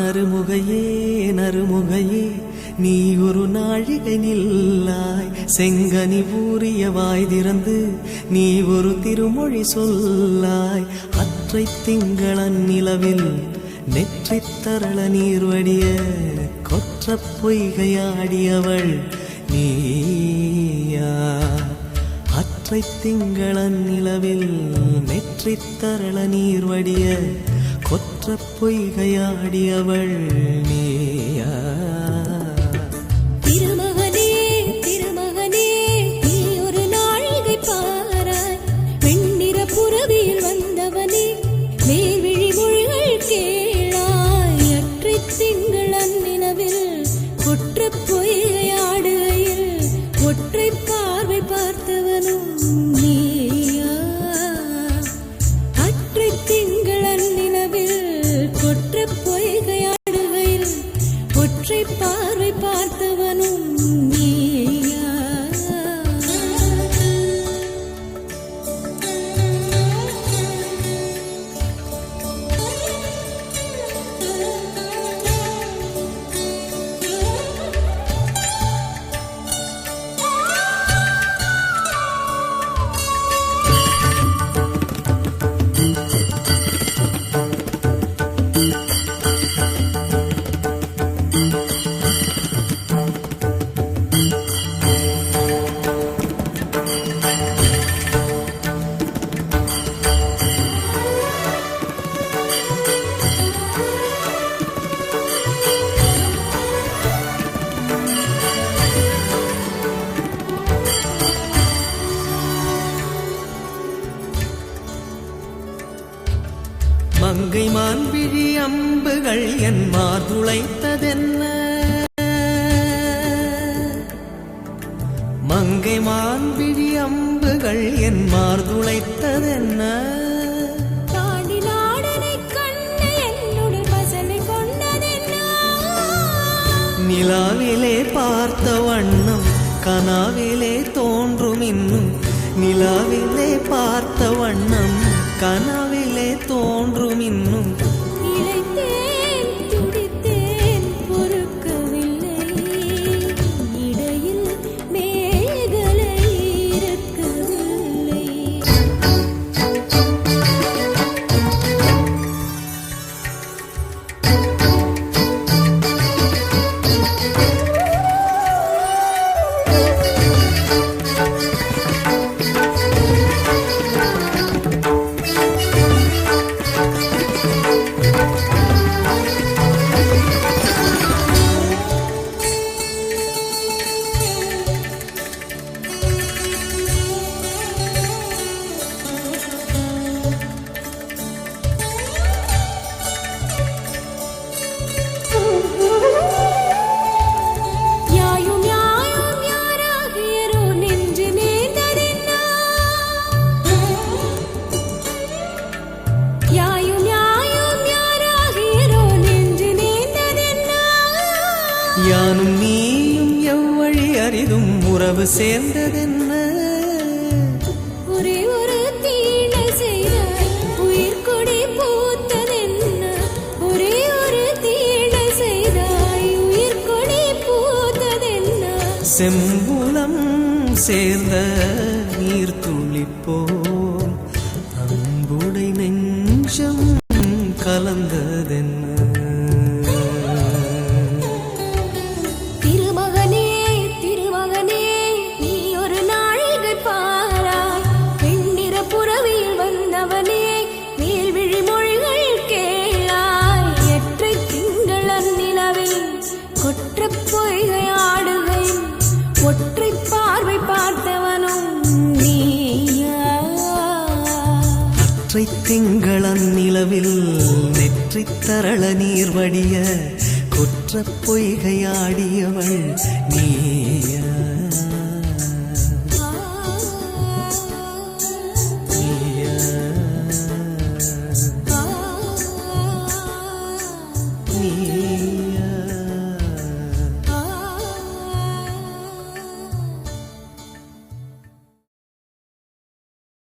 நறுமுகையே நறுமுகையே நீ ஒரு நாழிகை நில்லாய் செங்கனி ஊறிய வாய் திறந்து நீ ஒரு திருமொழி சொல்லாய் அற்றை திங்களன் நிலவில் நெற்றித் தரள நீர் வடிய கொற்ற பொய்கையாடியவள் நீயா அற்றை திங்களன் நிலவில் நெற்றித் தரள நீர் வடிய கொற்ற பொய்கையாடியவள் நீயா திருமகனே திருமகனே நீ ஒரு நாழிகை பாராய் வெண்ணிற புறவியில் வந்தவனே மேல்விழி மொழிகள் கேளாய் அற்றை திங்களன் நிலவில் கொற்ற பொய்கையாடுகையில் ஒற்றை பார்வை பார்த்தவனும் நீயா அற்றை திங்களன் நிலவில் கொற்ற பொய்கையாடுகையில் ஒற்றை பார்வை பார்த்தவனும் நீயா மங்கை மான்விழி அம்புகள் என் மார்துளைத்ததென்ன மங்கை மான்விழி அம்புகள் என் மார்துளைத்ததென்ன நிலாவிலே பார்த்த வண்ணம் கனாவிலே தோன்றும் இன்னும் நிலாவிலே பார்த்த வண்ணம் கனாவிலே தோன்றும் இன்னும் இளைத்தேன் துடித்தேன் பொறுக்கவில்லை இடையில் மேகலை இருக்கவில்லை யானும் நீயும் எவ்வழி அறிதும் உறவு சேர்ந்ததென்ன ஒரே ஒரு தீனை செய்தாய் உயிர் கொடி பூத்ததென்ன ஒரே ஒரு தீனை செய்தாய் உயிர் கொடி பூத்ததென்ன செம்புலம் சேர்ந்த நீர் துளிப்போம் அன்புடை நெஞ்சம் கலந்ததென்ன ஒற்றை பார்வை பார்த்தவனும் நீயா அற்றை திங்களன் நிலவில் நெற்றித் தரள நீர் வடிய கொற்ற பொய்கையாடியவள் நீயா